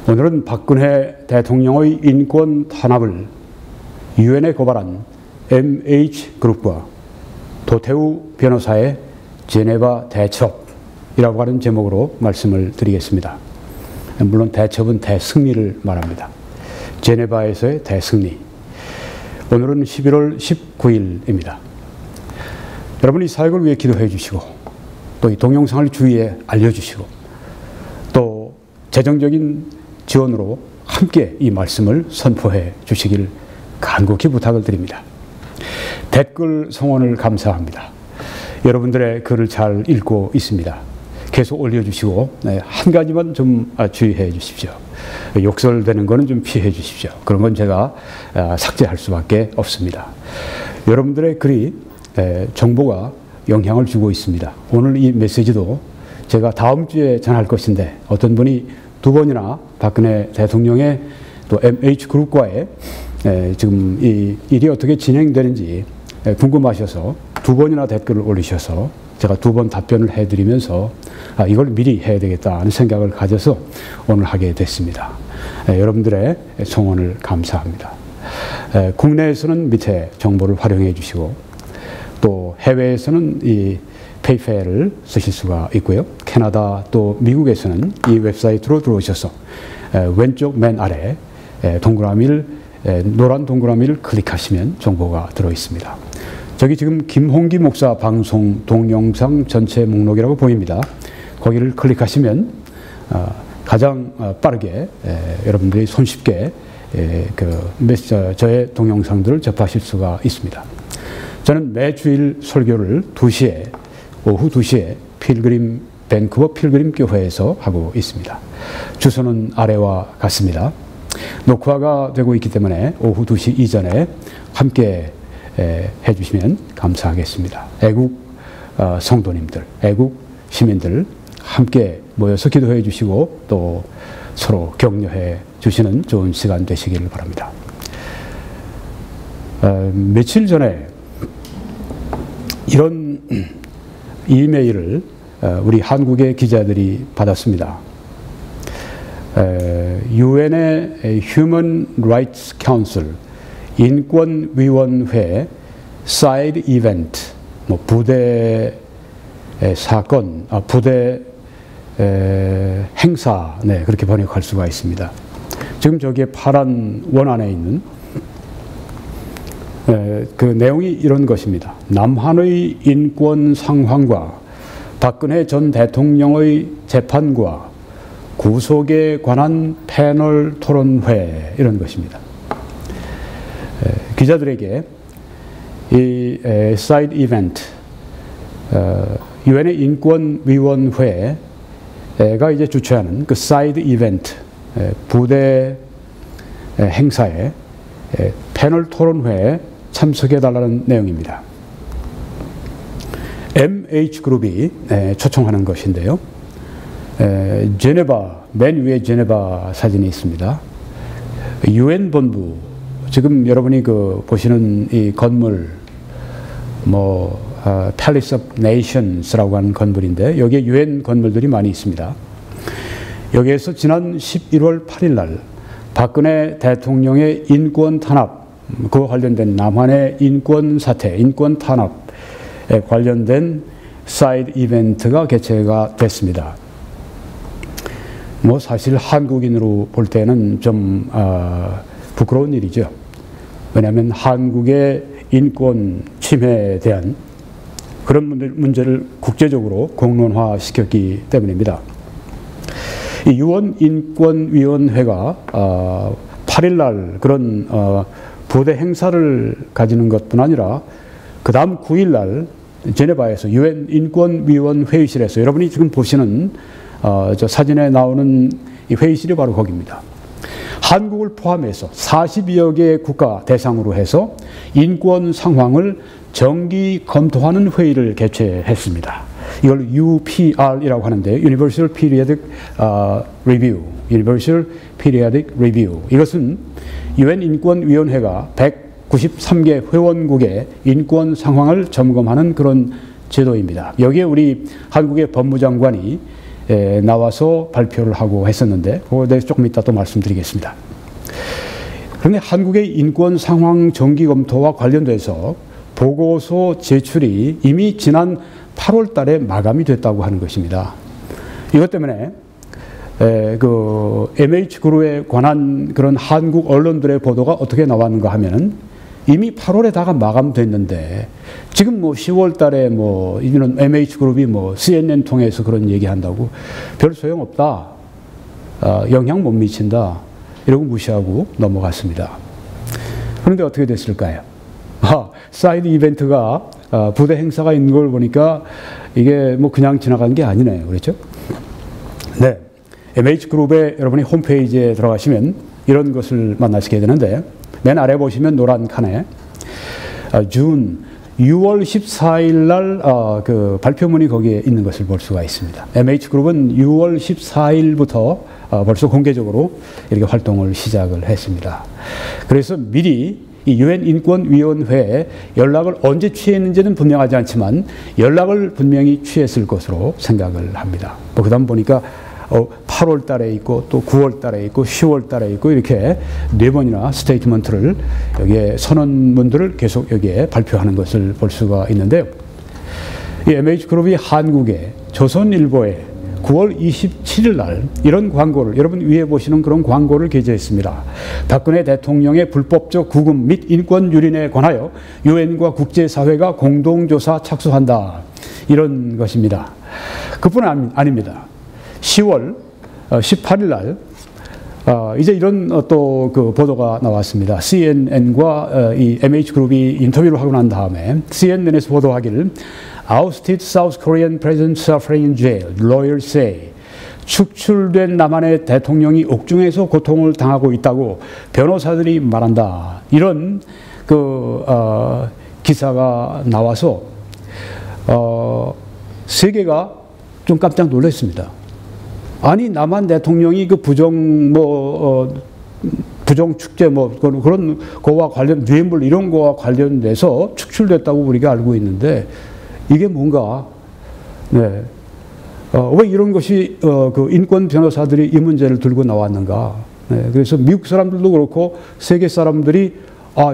오늘은 박근혜 대통령의 인권 탄압을 유엔에 고발한 MH그룹과 도태우 변호사의 제네바 대첩이라고 하는 제목으로 말씀을 드리겠습니다. 물론 대첩은 대승리를 말합니다. 제네바에서의 대승리. 오늘은 11월 19일입니다. 여러분이 사역을 위해 기도해 주시고 또 이 동영상을 주위에 알려주시고 또 재정적인 지원으로 함께 이 말씀을 선포해 주시길 간곡히 부탁을 드립니다. 댓글 성원을 감사합니다. 여러분들의 글을 잘 읽고 있습니다. 계속 올려주시고 한 가지만 좀 주의해 주십시오. 욕설되는 거는 좀 피해 주십시오. 그런 건 제가 삭제할 수밖에 없습니다. 여러분들의 글이 정보가 영향을 주고 있습니다. 오늘 이 메시지도 제가 다음 주에 전할 것인데 어떤 분이 두 번이나 박근혜 대통령의 또 MH그룹과의 지금 이 일이 어떻게 진행되는지 궁금하셔서 두 번이나 댓글을 올리셔서 제가 두 번 답변을 해드리면서 이걸 미리 해야 되겠다 하는 생각을 가져서 오늘 하게 됐습니다. 여러분들의 성원을 감사합니다. 국내에서는 밑에 정보를 활용해 주시고 또 해외에서는 이 페이팔을 쓰실 수가 있고요. 캐나다 또 미국에서는 이 웹사이트로 들어오셔서 왼쪽 맨 아래 동그라미를 노란 동그라미를 클릭하시면 정보가 들어 있습니다. 저기 지금 김홍기 목사 방송 동영상 전체 목록이라고 보입니다. 거기를 클릭하시면 가장 빠르게 여러분들이 손쉽게 저의 동영상들을 접하실 수가 있습니다. 저는 매주일 설교를 오후 2시에 밴쿠버 필그림 교회에서 하고 있습니다. 주소는 아래와 같습니다. 녹화가 되고 있기 때문에 오후 2시 이전에 함께 해주시면 감사하겠습니다. 애국 성도님들, 애국 시민들 함께 모여서 기도해 주시고 또 서로 격려해 주시는 좋은 시간 되시기를 바랍니다. 며칠 전에 이런 이메일을 우리 한국의 기자들이 받았습니다. 유엔의 Human Rights Council 인권위원회 사이드 이벤트, 부대 사건, 부대 행사, 그렇게 번역할 수가 있습니다. 지금 저기에 파란 원 안에 있는 그 내용이 이런 것입니다. 남한의 인권 상황과 박근혜 전 대통령의 재판과 구속에 관한 패널 토론회 이런 것입니다. 기자들에게 이 사이드 이벤트, 유엔의 인권위원회가 이제 주최하는 그 사이드 이벤트, 부대 행사에 패널 토론회에 참석해달라는 내용입니다. MH그룹이 초청하는 것인데요. 제네바, 맨 위에 제네바 사진이 있습니다. 유엔 본부, 지금 여러분이 보시는 이 건물, Palace of Nations라고 하는 건물인데 여기에 유엔 건물들이 많이 있습니다. 여기에서 지난 11월 8일 날 박근혜 대통령의 인권 탄압, 그와 관련된 남한의 인권 사태, 인권 탄압에 관련된 사이드 이벤트가 개최가 됐습니다. 사실 한국인으로 볼 때는 좀 부끄러운 일이죠. 왜냐하면 한국의 인권 침해에 대한 그런 문제를 국제적으로 공론화시켰기 때문입니다. 이 유엔 인권위원회가 8일 날 그런 부대 행사를 가지는 것뿐 아니라 그 다음 9일 날 제네바에서 유엔 인권위원 회의실에서 여러분이 지금 보시는 저 사진에 나오는 이 회의실이 바로 거기입니다. 한국을 포함해서 40여 개 국가 대상으로 해서 인권 상황을 정기 검토하는 회의를 개최했습니다. 이걸 UPR이라고 하는데 Universal Periodic Review, Universal Periodic Review. 이것은 유엔 인권위원회가 193개 회원국의 인권 상황을 점검하는 그런 제도입니다. 여기에 우리 한국의 법무장관이 나와서 발표를 하고 했었는데 그거에 대해서 조금 이따 또 말씀드리겠습니다. 그런데 한국의 인권 상황 정기 검토와 관련돼서 보고서 제출이 이미 지난 8월 달에 마감이 됐다고 하는 것입니다. 이것 때문에 그 MH그룹에 관한 그런 한국 언론들의 보도가 어떻게 나왔는가 하면은 이미 8월에 다가 마감됐는데 지금 뭐 10월 달에 뭐 이런 MH그룹이 뭐 CNN 통해서 그런 얘기한다고 별 소용없다. 영향 못 미친다. 이러고 무시하고 넘어갔습니다. 그런데 어떻게 됐을까요? 사이드 이벤트가 부대 행사가 있는 걸 보니까 이게 뭐 그냥 지나간 게 아니네요. 그렇죠? 네. MH그룹의 여러분이 홈페이지에 들어가시면 이런 것을 만나시게 되는데 맨 아래 보시면 노란 칸에 6월 14일 날 그 발표문이 거기에 있는 것을 볼 수가 있습니다. MH그룹은 6월 14일부터 벌써 공개적으로 이렇게 활동을 시작을 했습니다. 그래서 미리 이 유엔 인권위원회에 연락을 언제 취했는지는 분명하지 않지만 연락을 분명히 취했을 것으로 생각을 합니다. 뭐 그다음 보니까 8월 달에 있고 또 9월 달에 있고 10월 달에 있고 이렇게 4번이나 스테이트먼트를 여기에 선언문들을 계속 여기에 발표하는 것을 볼 수가 있는데요. 이 MH그룹이 한국의 조선일보에 9월 27일 날 이런 광고를 여러분 위에 보시는 그런 광고를 게재했습니다. 박근혜 대통령의 불법적 구금 및 인권 유린에 관하여 유엔과 국제사회가 공동조사 착수한다. 이런 것입니다. 그뿐 아닙니다. 10월 18일 날 이제 이런 또 그 보도가 나왔습니다. CNN과 이 MH그룹이 인터뷰를 하고 난 다음에 CNN에서 보도하기를 Ousted South Korean President suffering in jail, lawyers say. 축출된 남한의 대통령이 옥중에서 고통을 당하고 있다고 변호사들이 말한다. 이런 그 기사가 나와서 세계가 좀 깜짝 놀랐습니다. 아니 남한 대통령이 그 부정 축제 뭐 그런 거와 관련 뇌물 이런 거와 관련돼서 축출됐다고 우리가 알고 있는데 이게 뭔가 네. 왜 이런 것이 그 인권 변호사들이 이 문제를 들고 나왔는가? 네. 그래서 미국 사람들도 그렇고 세계 사람들이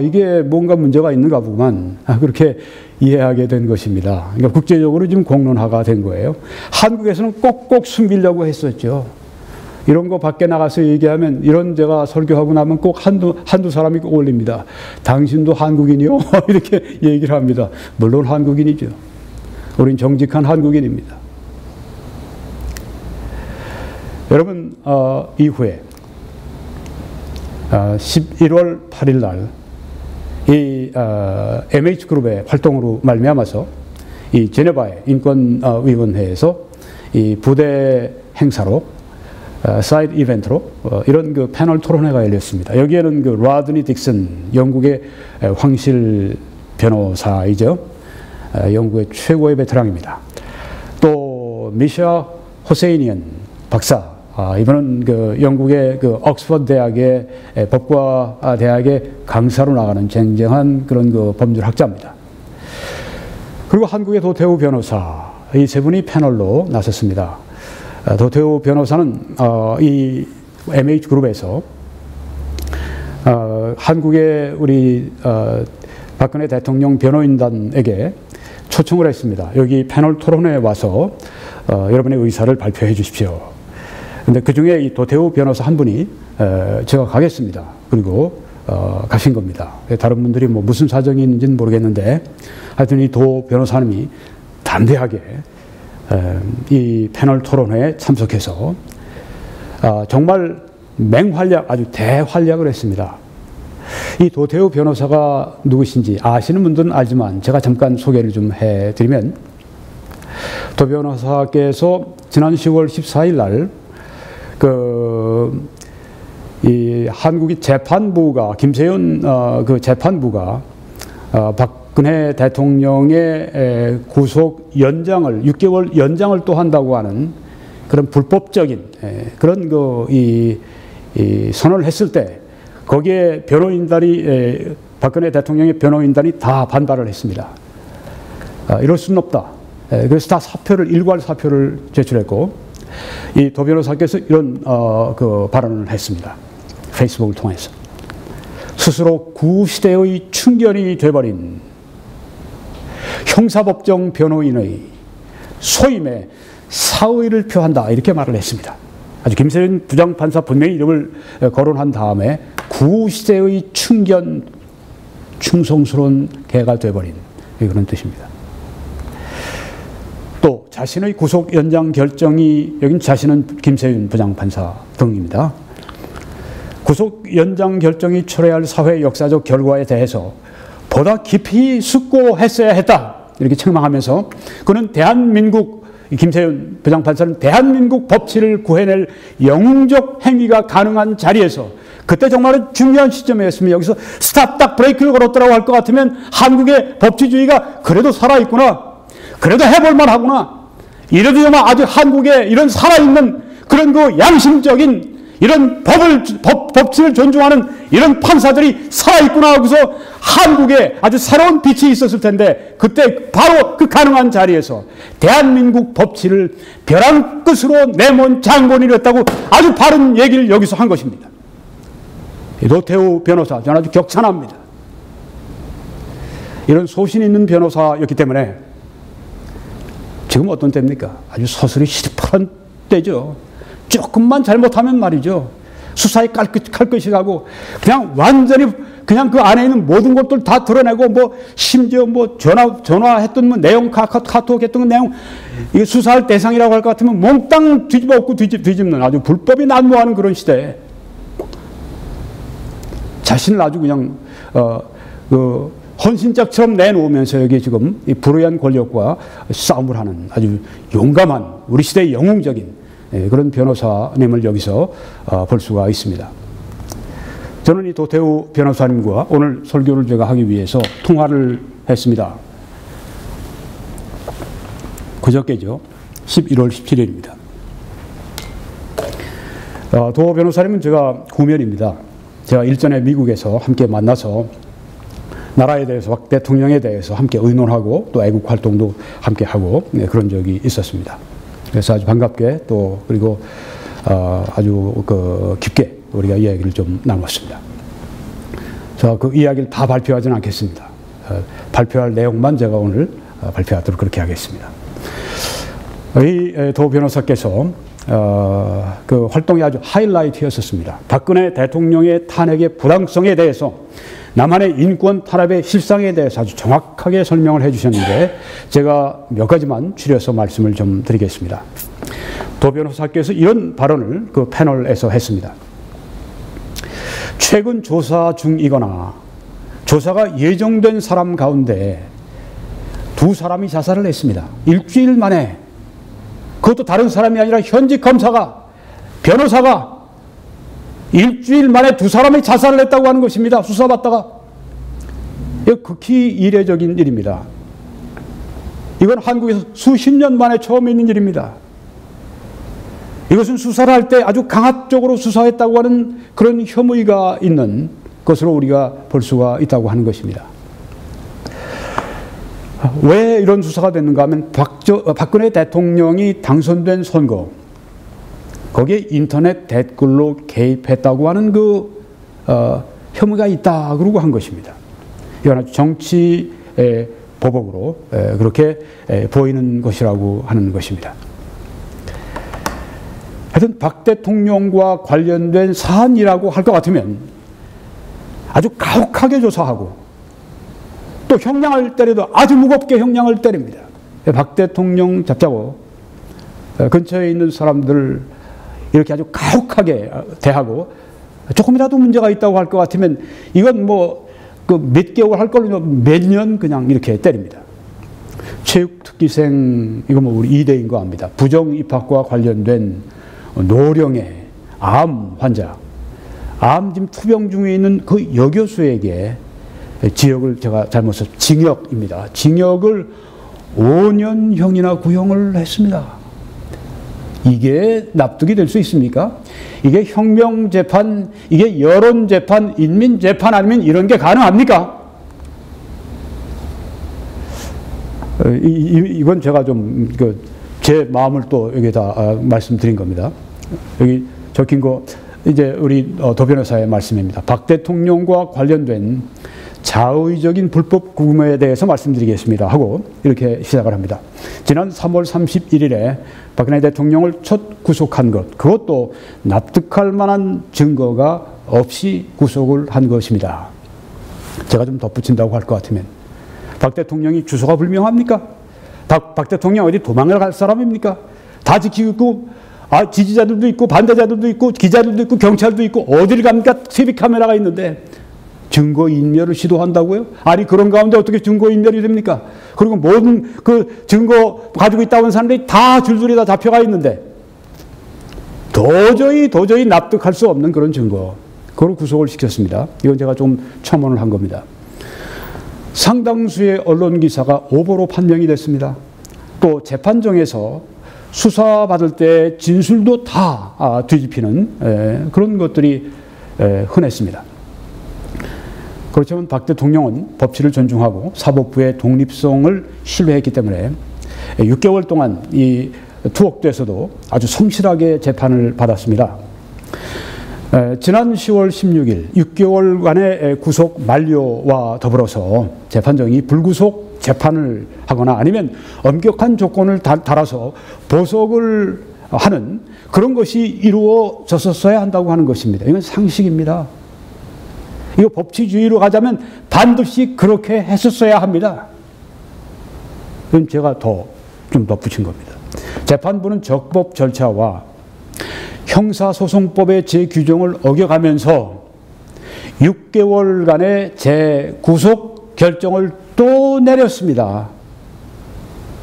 이게 뭔가 문제가 있는가 보구만 그렇게 이해하게 된 것입니다. 그러니까 국제적으로 지금 공론화가 된 거예요. 한국에서는 꼭꼭 숨기려고 했었죠. 이런 거 밖에 나가서 얘기하면 이런 제가 설교하고 나면 꼭 한두 사람이 꼭 올립니다. 당신도 한국인이요? 이렇게 얘기를 합니다. 물론 한국인이죠. 우린 정직한 한국인입니다. 여러분 이후에 11월 8일 날 이 MH그룹의 활동으로 말미암아서 이 제네바의 인권위원회에서 이 부대 행사로 사이드 이벤트로 이런 그 패널 토론회가 열렸습니다. 여기에는 그 라드니 딕슨 영국의 황실 변호사이죠. 영국의 최고의 베테랑입니다. 또 미샤 호세이니언 박사. 이분은 그 영국의 그 옥스퍼드 대학의 법과 대학의 강사로 나가는 쟁쟁한 그런 그 법률학자입니다. 그리고 한국의 도태우 변호사 이 세 분이 패널로 나섰습니다. 도태우 변호사는 이 MH그룹에서 한국의 우리 박근혜 대통령 변호인단에게 초청을 했습니다. 여기 패널 토론회에 와서 여러분의 의사를 발표해 주십시오. 근데 그 중에 이 도태우 변호사 한 분이 제가 가겠습니다. 그리고 가신 겁니다. 다른 분들이 뭐 무슨 사정이 있는지는 모르겠는데 하여튼 이 도 변호사님이 담대하게 이 패널 토론회에 참석해서 정말 맹활약 아주 대활약을 했습니다. 이 도태우 변호사가 누구신지 아시는 분들은 알지만 제가 잠깐 소개를 좀 해드리면 도 변호사께서 지난 10월 14일 날 이 한국의 재판부가 김세윤 그 재판부가 박근혜 대통령의 구속 연장을 6개월 연장을 또 한다고 하는 그런 불법적인 그런 이 선언을 했을 때 거기에 변호인단이 박근혜 대통령의 변호인단이 다 반발을 했습니다. 이럴 수는 없다. 그래서 다 일괄 사표를 제출했고 이 도 변호사께서 이런 그 발언을 했습니다. 페이스북을 통해서. 스스로 구시대의 충견이 돼버린 형사법정 변호인의 소임에 사의를 표한다, 이렇게 말을 했습니다. 아주 김세윤 부장판사 분명히 이름을 거론한 다음에 구시대의 충견, 충성스러운 개가 돼버린 그런 뜻입니다. 또 자신의 구속 연장 결정이, 여긴 자신은 김세윤 부장판사 등입니다. 구속 연장 결정이 초래할 사회 역사적 결과에 대해서 보다 깊이 숙고했어야 했다, 이렇게 책망하면서 그는 대한민국, 김세윤 부장판사는 대한민국 법치를 구해낼 영웅적 행위가 가능한 자리에서, 그때 정말 중요한 시점이었으면 여기서 스탑, 딱 브레이크를 걸었더라고 할 것 같으면 한국의 법치주의가 그래도 살아있구나, 그래도 해볼만 하구나, 이래도 정말 아주 한국에 이런 살아있는 그런 그 양심적인 이런 법치를 존중하는 이런 판사들이 살아있구나 하고서 한국에 아주 새로운 빛이 있었을 텐데, 그때 바로 그 가능한 자리에서 대한민국 법치를 벼랑 끝으로 내몬 장본인이었다고 아주 바른 얘기를 여기서 한 것입니다. 노태우 변호사, 저는 아주 격찬합니다. 이런 소신 있는 변호사였기 때문에 지금 어떤 때입니까? 아주 서슬이 시립한 때죠. 조금만 잘못하면 말이죠, 수사에 칼끝이 가고 그냥 완전히 그냥 그 안에 있는 모든 것들 다 드러내고, 뭐 심지어 뭐 전화했던 뭐 내용, 카톡 했던 내용, 이게 수사할 대상이라고 할 것 같으면 몽땅 뒤집어 엎고 뒤집는 아주 불법이 난무하는 그런 시대에 자신을 아주 그냥 그 헌신짝처럼 내놓으면서 여기 지금 이 불의한 권력과 싸움을 하는 아주 용감한 우리 시대의 영웅적인 그런 변호사님을 여기서 볼 수가 있습니다. 저는 이 도태우 변호사님과 오늘 설교를 제가 하기 위해서 통화를 했습니다. 그저께죠. 11월 17일입니다. 도 변호사님은 제가 구면입니다. 제가 일전에 미국에서 함께 만나서 나라에 대해서, 대통령에 대해서 함께 의논하고 또 애국 활동도 함께 하고 그런 적이 있었습니다. 그래서 아주 반갑게 또 그리고 아주 그 깊게 우리가 이야기를 좀 나눴습니다. 자, 그 이야기를 다 발표하지는 않겠습니다. 발표할 내용만 제가 오늘 발표하도록 그렇게 하겠습니다. 이 도 변호사께서 그 활동이 아주 하이라이트였었습니다. 박근혜 대통령의 탄핵의 부당성에 대해서, 남한의 인권 탄압의 실상에 대해서 아주 정확하게 설명을 해주셨는데 제가 몇 가지만 추려서 말씀을 좀 드리겠습니다. 도 변호사께서 이런 발언을 그 패널에서 했습니다. 최근 조사 중이거나 조사가 예정된 사람 가운데 2사람이 자살을 했습니다. 일주일 만에. 그것도 다른 사람이 아니라 현직 검사가, 변호사가 일주일 만에 2사람이 자살을 했다고 하는 것입니다. 수사받다가. 이거 극히 이례적인 일입니다. 이건 한국에서 수십 년 만에 처음 있는 일입니다. 이것은 수사를 할 때 아주 강압적으로 수사했다고 하는 그런 혐의가 있는 것으로 우리가 볼 수가 있다고 하는 것입니다. 왜 이런 수사가 됐는가 하면 박근혜 대통령이 당선된 선거, 거기에 인터넷 댓글로 개입했다고 하는 그 혐의가 있다 그러고 한 것입니다. 이건 아주 정치 보복으로 그렇게 보이는 것이라고 하는 것입니다. 하여튼 박 대통령과 관련된 사안이라고 할 것 같으면 아주 가혹하게 조사하고 또 형량을 때려도 아주 무겁게 형량을 때립니다. 박 대통령 잡자고 근처에 있는 사람들을 이렇게 아주 가혹하게 대하고 조금이라도 문제가 있다고 할 것 같으면 이건 뭐 그 몇 개월 할 걸로 몇 년 그냥 이렇게 때립니다. 체육특기생, 이거 뭐 우리 이대인 거 압니다. 부정 입학과 관련된 노령의 암 환자, 암 지금 투병 중에 있는 그 여교수에게 지역을 제가 잘못 써서 징역입니다. 징역을 5년형이나 구형을 했습니다. 이게 납득이 될 수 있습니까? 이게 혁명재판, 이게 여론재판, 인민재판 아니면 이런 게 가능합니까? 이건 제가 좀 제 마음을 또 여기다 말씀드린 겁니다. 여기 적힌 거 이제 우리 도 변호사의 말씀입니다. 박 대통령과 관련된 자의적인 불법 구금에 대해서 말씀드리겠습니다 하고 이렇게 시작을 합니다. 지난 3월 31일에 박근혜 대통령을 첫 구속한 것, 그것도 납득할 만한 증거가 없이 구속을 한 것입니다. 제가 좀 덧붙인다고 할 것 같으면 박 대통령이 주소가 불명합니까? 박 대통령 어디 도망을 갈 사람입니까? 다 지키고 있고 지지자들도 있고 반대자들도 있고 기자들도 있고 경찰도 있고 어딜 갑니까? TV 카메라가 있는데 증거인멸을 시도한다고요? 아니 그런 가운데 어떻게 증거인멸이 됩니까? 그리고 모든 그 증거 가지고 있다고 하는 사람들이 다 줄줄이 다 잡혀가 있는데 도저히 납득할 수 없는 그런 증거, 그걸 구속을 시켰습니다. 이건 제가 좀 첨언을 한 겁니다. 상당수의 언론 기사가 오보로 판명이 됐습니다. 또 재판정에서 수사받을 때 진술도 다 뒤집히는 그런 것들이 흔했습니다. 그렇지만 박 대통령은 법치를 존중하고 사법부의 독립성을 신뢰했기 때문에 6개월 동안 이 투옥돼서도 아주 성실하게 재판을 받았습니다. 지난 10월 16일 6개월간의 구속 만료와 더불어서 재판정이 불구속 재판을 하거나 아니면 엄격한 조건을 달아서 보석을 하는 그런 것이 이루어졌어야 한다고 하는 것입니다. 이건 상식입니다. 이거 법치주의로 가자면 반드시 그렇게 했었어야 합니다. 이건 제가 좀 덧붙인 겁니다. 재판부는 적법 절차와 형사소송법의 재규정을 어겨가면서 6개월간의 재구속 결정을 또 내렸습니다.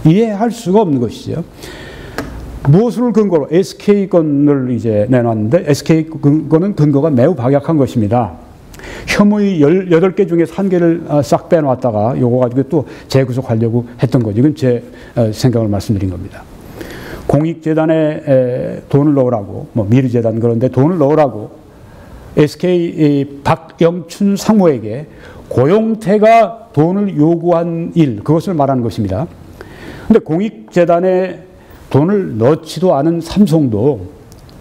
이해할 수가 없는 것이죠. 무엇을 근거로 SK 건을 이제 내놨는데 SK 건은 근거가 매우 박약한 것입니다. 혐의 18개 중에서 1개를 싹 빼놓았다가 요거 가지고 또 재구속하려고 했던 거죠. 이건 제 생각을 말씀드린 겁니다. 공익재단에 돈을 넣으라고, 미르재단 그런데 돈을 넣으라고 SK 박영춘 상무에게 고용태가 돈을 요구한 일, 그것을 말하는 것입니다. 그런데 공익재단에 돈을 넣지도 않은 삼성도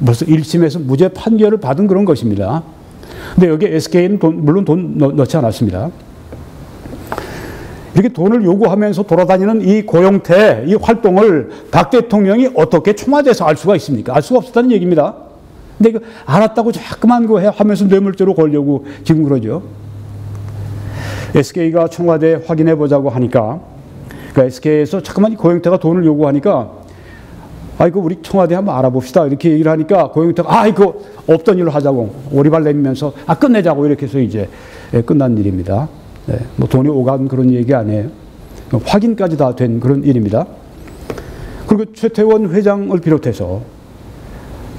벌써 1심에서 무죄 판결을 받은 그런 것입니다. 근데 여기 SK는 물론 돈 넣지 않았습니다. 이렇게 돈을 요구하면서 돌아다니는 이 고용태, 이 활동을 박 대통령이 어떻게 청와대에서 알 수가 있습니까? 알 수가 없었다는 얘기입니다. 근데 알았다고 자꾸만 하면서 뇌물죄로 걸려고 지금 그러죠. SK가 청와대에 확인해 보자고 하니까, 그러니까 SK에서 자꾸만 고용태가 돈을 요구하니까, 이거 우리 청와대 한번 알아봅시다. 이렇게 얘기를 하니까 고용태가 이거 없던 일로 하자고 오리발 내밀면서 끝내자고 이렇게 해서 이제 끝난 일입니다. 네, 돈이 오간 그런 얘기 아니에요. 확인까지 다 된 그런 일입니다. 그리고 최태원 회장을 비롯해서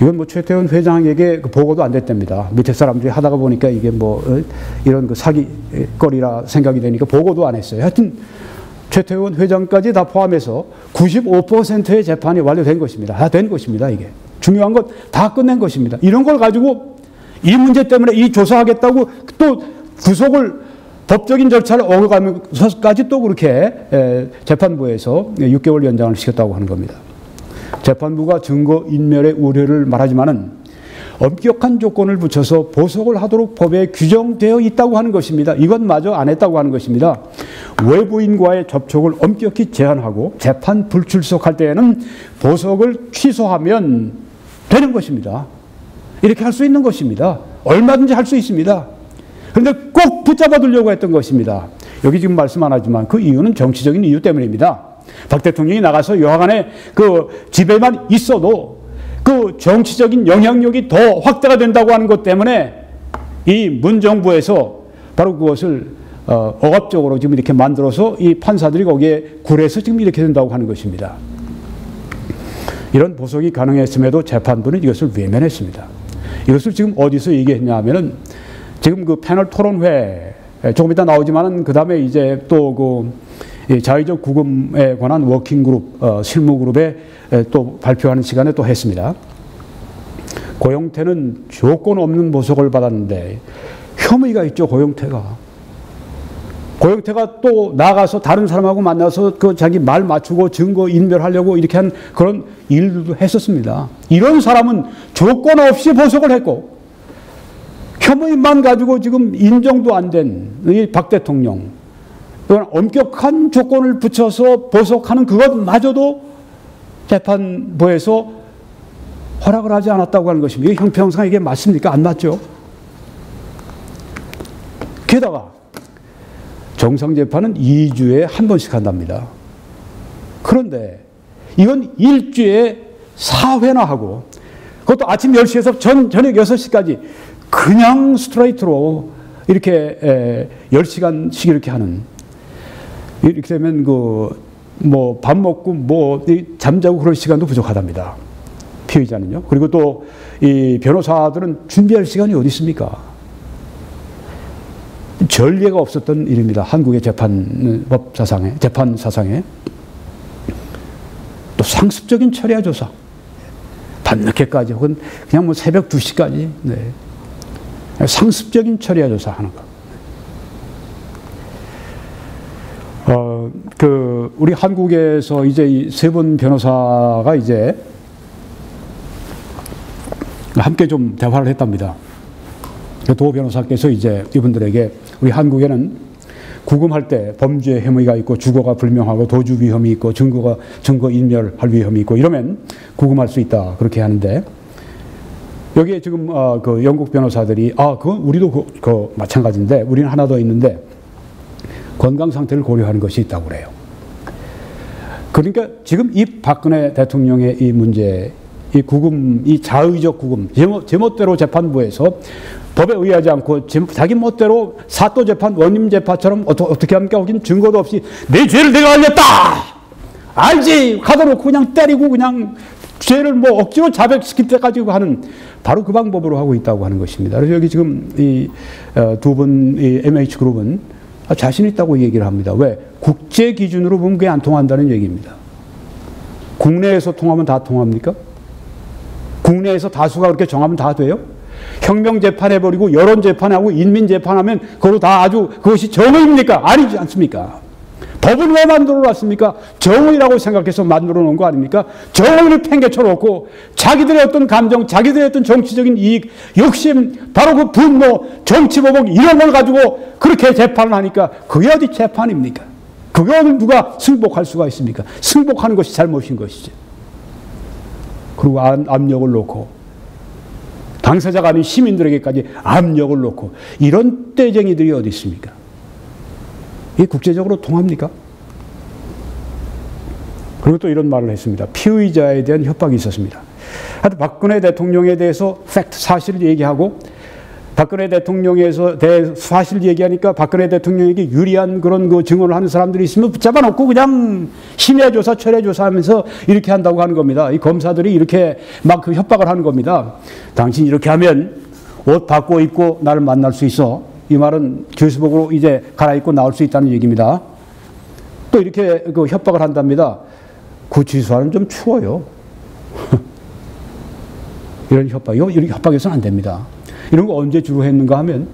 이건 최태원 회장에게 보고도 안 됐답니다. 밑에 사람들이 하다가 보니까 이게 이런 그 사기거리라 생각이 되니까 보고도 안 했어요. 하여튼 최태원 회장까지 다 포함해서 95%의 재판이 완료된 것입니다. 다 된 것입니다. 이게 중요한 것 다 끝낸 것입니다. 이런 걸 가지고 이 문제 때문에 이 조사하겠다고 또 구속을 법적인 절차를 어겨가면서까지 또 그렇게 재판부에서 6개월 연장을 시켰다고 하는 겁니다. 재판부가 증거인멸의 우려를 말하지만은 엄격한 조건을 붙여서 보석을 하도록 법에 규정되어 있다고 하는 것입니다. 이것마저 안 했다고 하는 것입니다. 외부인과의 접촉을 엄격히 제한하고 재판 불출석할 때에는 보석을 취소하면 되는 것입니다. 이렇게 할 수 있는 것입니다. 얼마든지 할 수 있습니다. 그런데 꼭 붙잡아 두려고 했던 것입니다. 여기 지금 말씀 안 하지만 그 이유는 정치적인 이유 때문입니다. 박 대통령이 나가서 여하간에 그 집에만 있어도 그 정치적인 영향력이 더 확대가 된다고 하는 것 때문에 이 문정부에서 바로 그것을 억압적으로 지금 이렇게 만들어서 이 판사들이 거기에 굴해서 지금 이렇게 된다고 하는 것입니다. 이런 보석이 가능했음에도 재판부는 이것을 외면했습니다. 이것을 지금 어디서 얘기했냐 하면은 지금 그 패널 토론회 조금 이따 나오지만은 그 다음에 이제 또 그 자의적 구금에 관한 워킹그룹, 실무그룹에 또 발표하는 시간에 또 했습니다. 고용태는 조건 없는 보석을 받았는데 혐의가 있죠, 고용태가. 고영태가 또 나가서 다른 사람하고 만나서 그 자기 말 맞추고 증거 인멸하려고 이렇게 한 그런 일들도 했었습니다. 이런 사람은 조건 없이 보석을 했고, 혐의만 가지고 지금 인정도 안 된 이 박 대통령, 엄격한 조건을 붙여서 보석하는 그것마저도 재판부에서 허락을 하지 않았다고 하는 것입니다. 이게 형평상 이게 맞습니까? 안 맞죠? 게다가 정상재판은 2주에 한 번씩 한답니다. 그런데 이건 일주에 4회나 하고, 그것도 아침 10시에서 저녁 6시까지 그냥 스트레이트로 이렇게 10시간씩 이렇게 하는, 이렇게 되면 뭐 밥 먹고 뭐 잠자고 그럴 시간도 부족하답니다. 피의자는요. 그리고 또 이 변호사들은 준비할 시간이 어디 있습니까? 전례가 없었던 일입니다. 한국의 재판 사상에. 또 상습적인 철야 조사. 밤늦게까지 혹은 그냥 뭐 새벽 2시까지. 네. 상습적인 철야 조사 하는 거. 우리 한국에서 이제 이 세 분 변호사가 이제 함께 좀 대화를 했답니다. 도 변호사께서 이제 이분들에게 우리 한국에는 구금할 때 범죄 혐의가 있고 주거가 불명하고 도주 위험이 있고 증거 인멸할 위험이 있고 이러면 구금할 수 있다 그렇게 하는데, 여기에 지금 그 영국 변호사들이 그건 우리도 마찬가지인데 우리는 하나 더 있는데 건강 상태를 고려하는 것이 있다고 그래요. 그러니까 지금 이 박근혜 대통령의 이 문제, 이 구금, 이 자의적 구금, 제멋대로 재판부에서 법에 의하지 않고 자기 멋대로 사또 재판, 원님 재판처럼 어떻게 합니까? 거긴 증거도 없이 내 죄를 내가 알렸다! 알지! 가둬놓고 그냥 때리고 그냥 죄를 뭐 억지로 자백시킬 때까지 하는 바로 그 방법으로 하고 있다고 하는 것입니다. 그래서 여기 지금 이 두 분, 이 MH그룹은 자신 있다고 얘기를 합니다. 왜? 국제 기준으로 보면 그게 안 통한다는 얘기입니다. 국내에서 통하면 다 통합니까? 국내에서 다수가 그렇게 정하면 다 돼요? 혁명재판 해버리고 여론재판하고 인민재판하면 그걸로 다 아주 그것이 정의입니까? 아니지 않습니까? 법은 왜 만들어 놨습니까? 정의라고 생각해서 만들어 놓은 거 아닙니까? 정의를 팽개쳐 놓고 자기들의 어떤 감정, 자기들의 어떤 정치적인 이익, 욕심, 바로 그 분노, 정치보복 이런 걸 가지고 그렇게 재판을 하니까 그게 어디 재판입니까? 그게 어디 누가 승복할 수가 있습니까? 승복하는 것이 잘못인 것이죠. 그리고 압력을 놓고 당사자가 아닌 시민들에게까지 압력을 놓고 이런 떼쟁이들이 어디 있습니까? 이게 국제적으로 통합니까? 그리고 또 이런 말을 했습니다. 피의자에 대한 협박이 있었습니다. 하여튼 박근혜 대통령에 대해서 팩트, 사실을 얘기하고 박근혜 대통령에서 사실 얘기하니까 박근혜 대통령에게 유리한 그런 그 증언을 하는 사람들이 있으면 붙잡아 놓고 그냥 심야조사, 철회조사하면서 이렇게 한다고 하는 겁니다. 이 검사들이 이렇게 막 그 협박을 하는 겁니다. 당신 이렇게 하면 옷 바꿔 입고 나를 만날 수 있어. 이 말은 교수복으로 이제 갈아입고 나올 수 있다는 얘기입니다. 또 이렇게 그 협박을 한답니다. 구치소는 좀 추워요. 이런 협박, 이런 협박해서는 안 됩니다. 이런 거 언제 주로 했는가 하면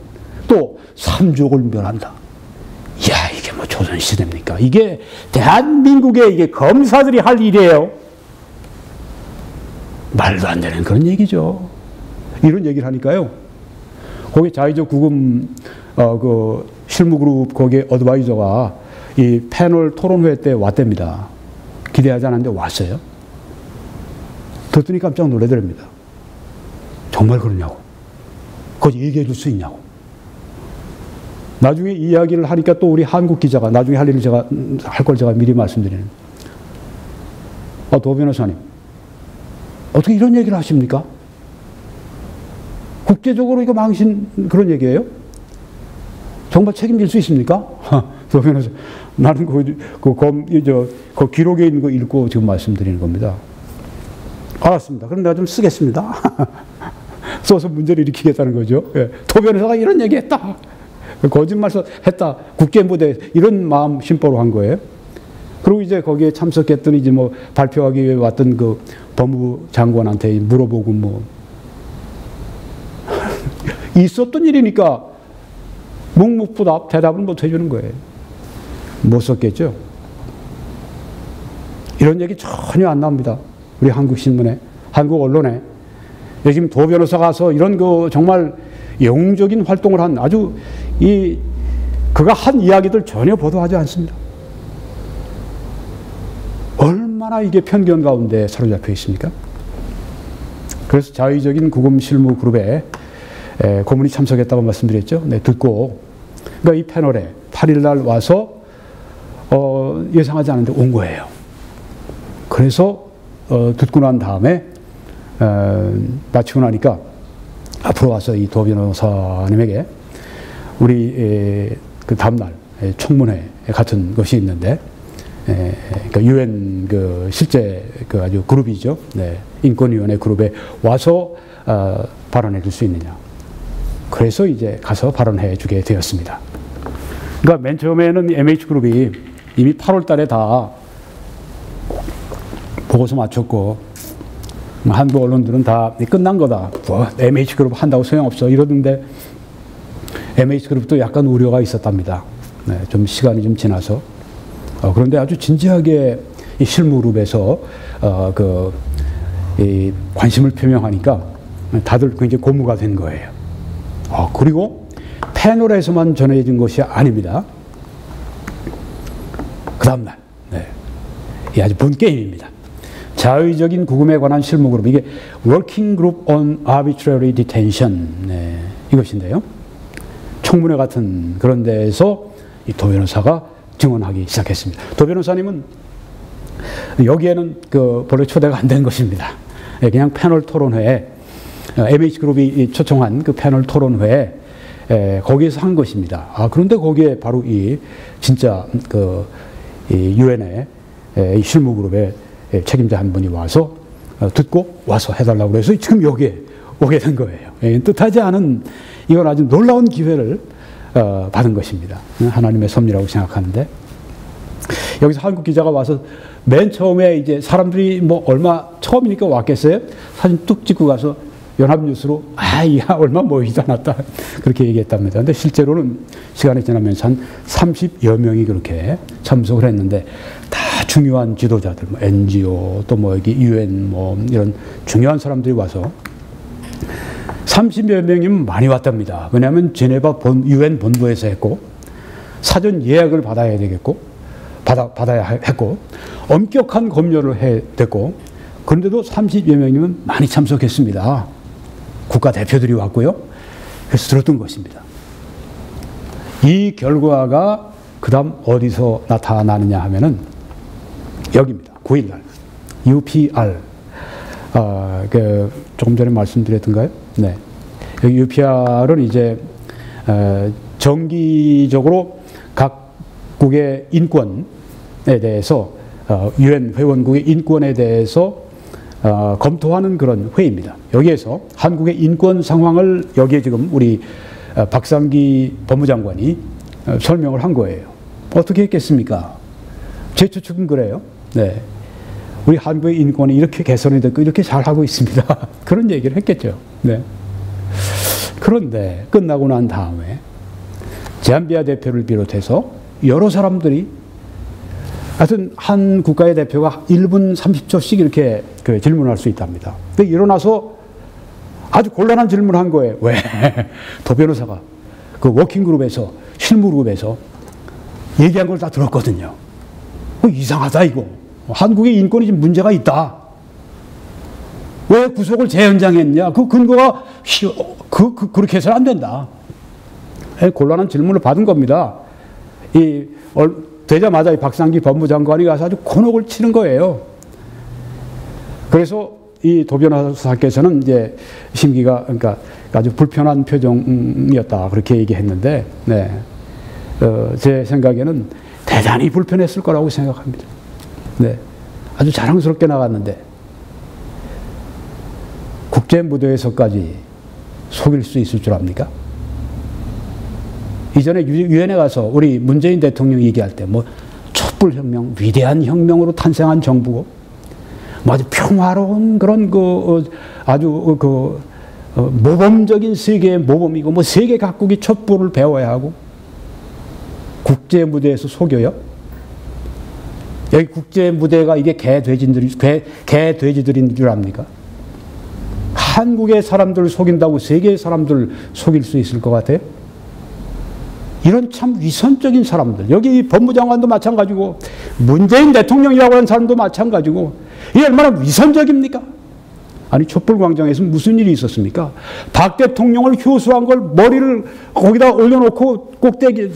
또 삼족을 멸한다. 야, 이게 뭐 조선시대입니까? 이게 대한민국의 이게 검사들이 할 일이에요. 말도 안 되는 그런 얘기죠. 이런 얘기를 하니까요. 거기 자의적 구금 그 실무그룹 거기 어드바이저가 이 패널 토론회 때 왔답니다. 기대하지 않았는데 왔어요. 듣더니 깜짝 놀라더랍니다. 정말 그러냐고. 그거 얘기해 줄 수 있냐고. 나중에 이야기를 하니까 또 우리 한국 기자가 나중에 할 일을 할 걸 제가 미리 말씀드리는. 도 변호사님, 어떻게 이런 얘기를 하십니까? 국제적으로 이거 망신 그런 얘기예요? 정말 책임질 수 있습니까? 도 변호사, 나는 그 기록에 있는 거 읽고 지금 말씀드리는 겁니다. 알았습니다. 그럼 내가 좀 쓰겠습니다. 써서 문제를 일으키겠다는 거죠. 예. 도 변호사가 이런 얘기 했다. 거짓말 했다. 국제무대 이런 마음 심보로 한 거예요. 그리고 이제 거기에 참석했던 이제 뭐 발표하기 위해 왔던 그 법무부 장관한테 물어보고 뭐 있었던 일이니까 묵묵부답 대답을 못 해주는 거예요. 못 썼겠죠. 이런 얘기 전혀 안 나옵니다. 우리 한국 신문에, 한국 언론에. 지금 도 변호사 가서 이런 그 정말 영웅적인 활동을 한 아주 그가 한 이야기들 전혀 보도하지 않습니다. 얼마나 이게 편견 가운데 사로잡혀 있습니까? 그래서 자의적인 구금 실무 그룹에 고문이 참석했다고 말씀드렸죠. 네, 듣고 그러니까 이 패널에 8일 날 와서 예상하지 않은데 온 거예요. 그래서 듣고 난 다음에 마치고 나니까 앞으로 와서 이 도 변호사님에게 우리 그 다음날 청문회 같은 것이 있는데, 그러니까 유엔 그 실제 그 아주 그룹이죠. 네, 인권위원회 그룹에 와서 발언해 줄 수 있느냐. 그래서 이제 가서 발언해 주게 되었습니다. 그러니까 맨 처음에는 MH그룹이 이미 8월 달에 다 보고서 마쳤고, 한국 언론들은 다 끝난 거다. 뭐 MH그룹 한다고 소용없어. 이러던데, MH그룹도 약간 우려가 있었답니다. 네, 좀 시간이 좀 지나서. 그런데 아주 진지하게 이 실무그룹에서 이 관심을 표명하니까 다들 굉장히 고무가 된 거예요. 그리고 패널에서만 전해진 것이 아닙니다. 그 다음날, 네, 이 아주 본 게임입니다. 자의적인 구금에 관한 실무그룹, 이게 Working Group on Arbitrary Detention, 네, 이것인데요. 청문회 같은 그런 데에서 이 도 변호사가 증언하기 시작했습니다. 도 변호사님은 여기에는 본래 초대가 안 된 것입니다. 그냥 패널 토론회에, MH그룹이 초청한 그 패널 토론회에 거기에서 한 것입니다. 그런데 거기에 바로 진짜 이 유엔의 이 실무그룹의 책임자 한 분이 와서 듣고 와서 해달라고 해서 지금 여기에 오게 된 거예요. 뜻하지 않은 이건 아주 놀라운 기회를 받은 것입니다. 하나님의 섭리라고 생각하는데, 여기서 한국 기자가 와서 맨 처음에 이제 사람들이 뭐 얼마 처음이니까 왔겠어요? 사진 뚝 찍고 가서 연합뉴스로 얼마 모이지 않았다 그렇게 얘기했답니다. 근데 실제로는 시간이 지나면서 한 30여 명이 그렇게 참석을 했는데, 다 중요한 지도자들, 뭐 NGO 또 뭐 여기 UN 뭐 이런 중요한 사람들이 와서 30여 명이면 많이 왔답니다. 왜냐하면 제네바 UN 본부에서 했고, 사전 예약을 받아야 되겠고, 받아야 했고, 엄격한 검열을 됐고, 그런데도 30여 명이면 많이 참석했습니다. 국가 대표들이 왔고요. 그래서 들었던 것입니다. 이 결과가 그 다음 어디서 나타나느냐 하면은 여기입니다. 9일날 UPR, 조금 전에 말씀드렸던가요? 네. 여기 UPR은 이제 정기적으로 각국의 인권에 대해서 유엔 회원국의 인권에 대해서 검토하는 그런 회의입니다. 여기에서 한국의 인권 상황을 여기에 지금 우리 박상기 법무장관이 설명을 한 거예요. 어떻게 했겠습니까? 제 추측은 그래요. 네. 우리 한국의 인권이 이렇게 개선이 됐고 이렇게 잘하고 있습니다. 그런 얘기를 했겠죠. 네. 그런데 끝나고 난 다음에 잠비아 대표를 비롯해서 여러 사람들이, 하여튼 한 국가의 대표가 1분 30초씩 이렇게 질문할 수 있답니다. 근데 일어나서 아주 곤란한 질문을 한 거예요. 왜? 도 변호사가 그 워킹그룹에서, 실무그룹에서 얘기한 걸 다 들었거든요. 이상하다 이거. 한국의 인권이 지금 문제가 있다. 왜 구속을 재연장했냐? 그 근거가 그렇게 해서는 안 된다. 곤란한 질문을 받은 겁니다. 되자마자 박상기 법무장관이 가서 아주 곤혹을 치는 거예요. 그래서 이 도 변호사께서는 이제 심기가, 그러니까 아주 불편한 표정이었다 그렇게 얘기했는데, 네, 제 생각에는 대단히 불편했을 거라고 생각합니다. 네, 아주 자랑스럽게 나갔는데 국제 무대에서까지 속일 수 있을 줄 압니까? 이전에 유엔에 가서 우리 문재인 대통령이 얘기할 때 뭐 촛불혁명, 위대한 혁명으로 탄생한 정부고, 뭐 아주 평화로운 그런 아주 모범적인 세계의 모범이고, 뭐 세계 각국이 촛불을 배워야 하고, 국제 무대에서 속여요? 여기 국제 무대가 이게 개돼지들인 줄 압니까? 한국의 사람들을 속인다고 세계의 사람들을 속일 수 있을 것 같아요? 이런 참 위선적인 사람들, 여기 법무장관도 마찬가지고 문재인 대통령이라고 하는 사람도 마찬가지고 이게 얼마나 위선적입니까? 아니 촛불광장에서 무슨 일이 있었습니까? 박 대통령을 효수한 걸 머리를 거기다 올려놓고 꼭대기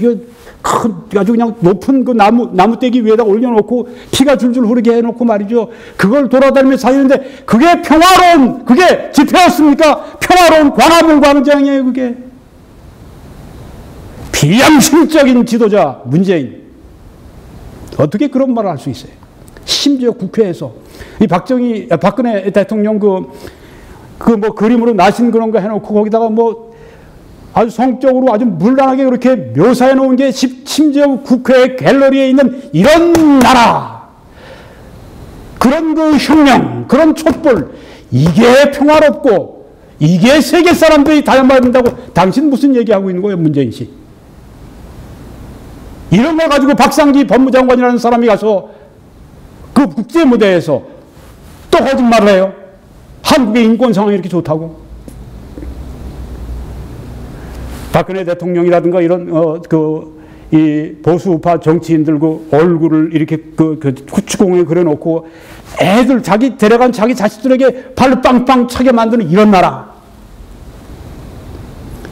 아주 그냥 높은 그 나무떼기 위에다 올려놓고 피가 줄줄 흐르게 해놓고 말이죠. 그걸 돌아다니면서 사는데 그게 평화로운 그게 집회였습니까? 평화로운 광화문 광장이에요. 그게 비양심적인 지도자 문재인 어떻게 그런 말을 할 수 있어요? 심지어 국회에서 이 박근혜 대통령 뭐 그림으로 나신 그런 거 해놓고 거기다가 뭐 아주 성적으로 아주 물란하게 그렇게 묘사해 놓은 게 심지어 국회 갤러리에 있는 이런 나라, 그런 그 혁명, 그런 촛불, 이게 평화롭고 이게 세계 사람들이 닮아든다고 당신 무슨 얘기하고 있는 거예요, 문재인 씨? 이런 걸 가지고 박상기 법무장관이라는 사람이 가서 그 국제 무대에서 또 거짓말을 해요. 한국의 인권 상황이 이렇게 좋다고. 박근혜 대통령이라든가 이런 이 보수우파 정치인들 그 얼굴을 이렇게 그 후추공에 그려놓고 애들 자기 데려간 자기 자식들에게 발로 빵빵 차게 만드는 이런 나라,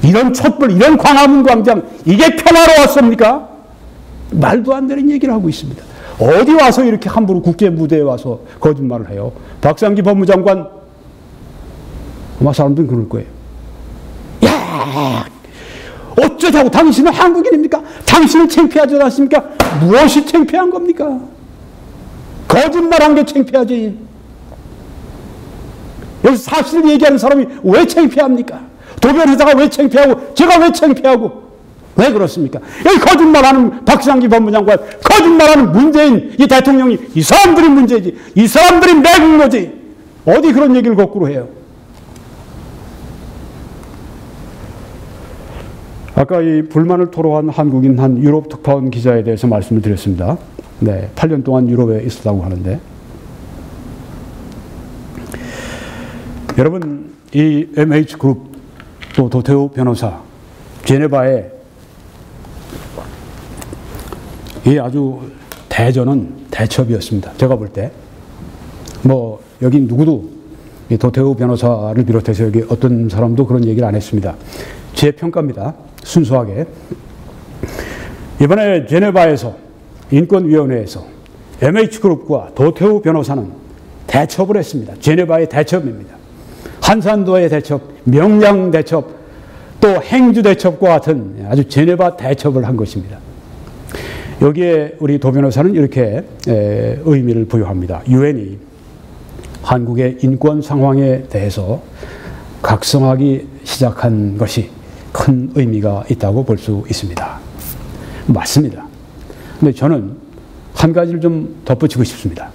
이런 촛불, 이런 광화문 광장, 이게 평화로웠습니까? 말도 안 되는 얘기를 하고 있습니다. 어디 와서 이렇게 함부로 국제 무대에 와서 거짓말을 해요? 박상기 법무장관 아마 사람들은 그럴 거예요. 야, 어쩌자고 당신은 한국인입니까? 당신은 창피하지 않습니까? 무엇이 창피한 겁니까? 거짓말한 게 창피하지. 여기서 사실을 얘기하는 사람이 왜 창피합니까? 도변회사가 왜 창피하고 제가 왜 창피하고 왜 그렇습니까? 여기 거짓말하는 박상기 법무장관, 거짓말하는 문재인 이 대통령이 이 사람들이 문제지, 이 사람들이 매국노지. 어디 그런 얘기를 거꾸로 해요? 아까 이 불만을 토로한 한국인 한 유럽 특파원 기자에 대해서 말씀을 드렸습니다. 네, 8년 동안 유럽에 있었다고 하는데, 여러분 이 MH그룹 또 도태우 변호사 제네바에 이 아주 대전은 대첩이었습니다. 제가 볼 때 뭐 여기 누구도 이 도태우 변호사를 비롯해서 여기 어떤 사람도 그런 얘기를 안 했습니다. 제 평가입니다. 순수하게. 이번에 제네바에서 인권위원회에서 MH그룹과 도태우 변호사는 대첩을 했습니다. 제네바의 대첩입니다. 한산도의 대첩, 명량 대첩, 또 행주 대첩과 같은 아주 제네바 대첩을 한 것입니다. 여기에 우리 도 변호사는 이렇게 의미를 부여합니다. 유엔이 한국의 인권 상황에 대해서 각성하기 시작한 것이 큰 의미가 있다고 볼 수 있습니다. 맞습니다. 근데 저는 한 가지를 좀 덧붙이고 싶습니다.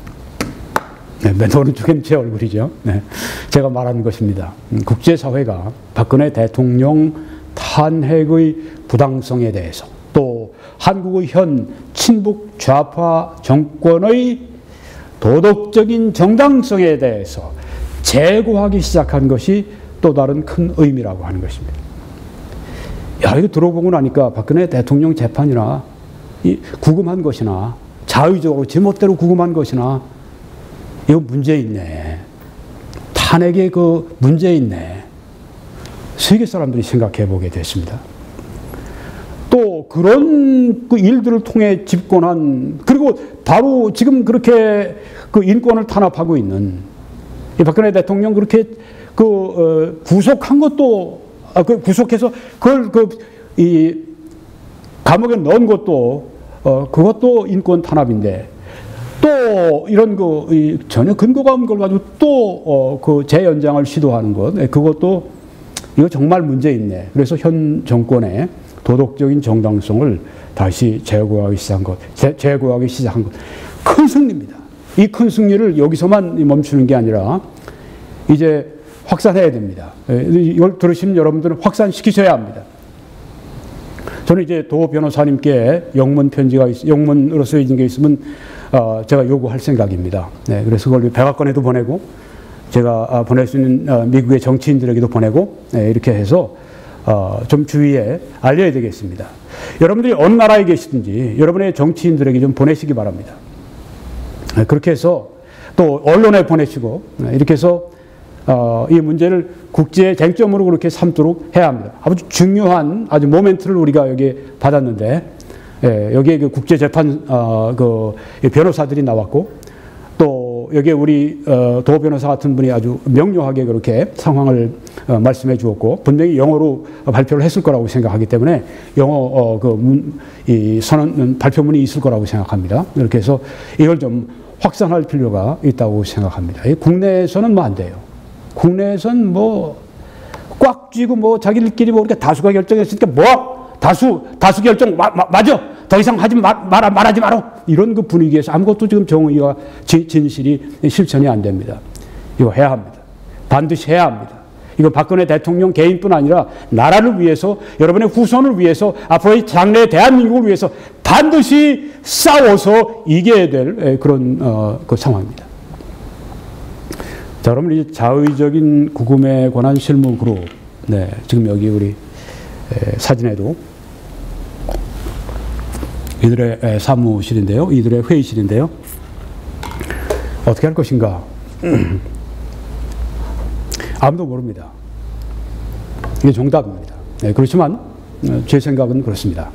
네, 맨 오른쪽엔 제 얼굴이죠. 네, 제가 말하는 것입니다. 국제사회가 박근혜 대통령 탄핵의 부당성에 대해서 또 한국의 현 친북 좌파 정권의 도덕적인 정당성에 대해서 재고하기 시작한 것이 또 다른 큰 의미라고 하는 것입니다. 야, 이거 들어보고 나니까 박근혜 대통령 재판이나 구금한 것이나 자의적으로 제멋대로 구금한 것이나 이거 문제 있네. 탄핵에 그 문제 있네. 세계 사람들이 생각해 보게 됐습니다. 또 그런 그 일들을 통해 집권한, 그리고 바로 지금 그렇게 그 인권을 탄압하고 있는 이 박근혜 대통령 그렇게 구속한 것도, 구속해서 그걸 이 감옥에 넣은 것도 그것도 인권 탄압인데, 또 이런 전혀 근거가 없는 걸 가지고 또 그 재연장을 시도하는 것, 그것도 이거 정말 문제 있네. 그래서 현 정권의 도덕적인 정당성을 다시 제고하기 시작한 것. 큰 승리입니다. 이 큰 승리를 여기서만 멈추는 게 아니라 이제 확산해야 됩니다. 이걸 들으시는 여러분들은 확산시키셔야 합니다. 저는 이제 도 변호사님께 영문으로 쓰여진 게 있으면 제가 요구할 생각입니다. 네, 그래서 그걸 백악관에도 보내고 제가 보낼 수 있는 미국의 정치인들에게도 보내고 이렇게 해서 좀 주위에 알려야 되겠습니다. 여러분들이 어느 나라에 계시든지 여러분의 정치인들에게 좀 보내시기 바랍니다. 그렇게 해서 또 언론에 보내시고 이렇게 해서 이 문제를 국제 쟁점으로 그렇게 삼도록 해야 합니다. 아주 중요한 아주 모멘트를 우리가 여기에 받았는데 여기에 그 국제재판 그 변호사들이 나왔고 또 여기에 우리 도 변호사 같은 분이 아주 명료하게 그렇게 상황을 말씀해 주었고 분명히 영어로 발표를 했을 거라고 생각하기 때문에 영어 이 선언 발표문이 있을 거라고 생각합니다. 이렇게 해서 이걸 좀 확산할 필요가 있다고 생각합니다. 국내에서는 뭐 안 돼요. 국내에선 뭐 꽉 쥐고 뭐 자기들끼리 뭐 우리가 다수가 결정했으니까 뭐 다수 결정 맞아. 더 이상 말하지 마라. 이런 그 분위기에서 아무것도 지금 정의와 진실이 실천이 안 됩니다. 이거 해야 합니다. 반드시 해야 합니다. 이거 박근혜 대통령 개인뿐 아니라 나라를 위해서 여러분의 후손을 위해서 앞으로의 장래 대한민국을 위해서 반드시 싸워서 이겨야 될 그런 그 상황입니다. 자, 여러분 이 자의적인 구금에 관한 실무 그룹, 네, 지금 여기 우리 사진에도 이들의 사무실인데요, 이들의 회의실인데요. 어떻게 할 것인가? 아무도 모릅니다. 이게 정답입니다. 네, 그렇지만 제 생각은 그렇습니다.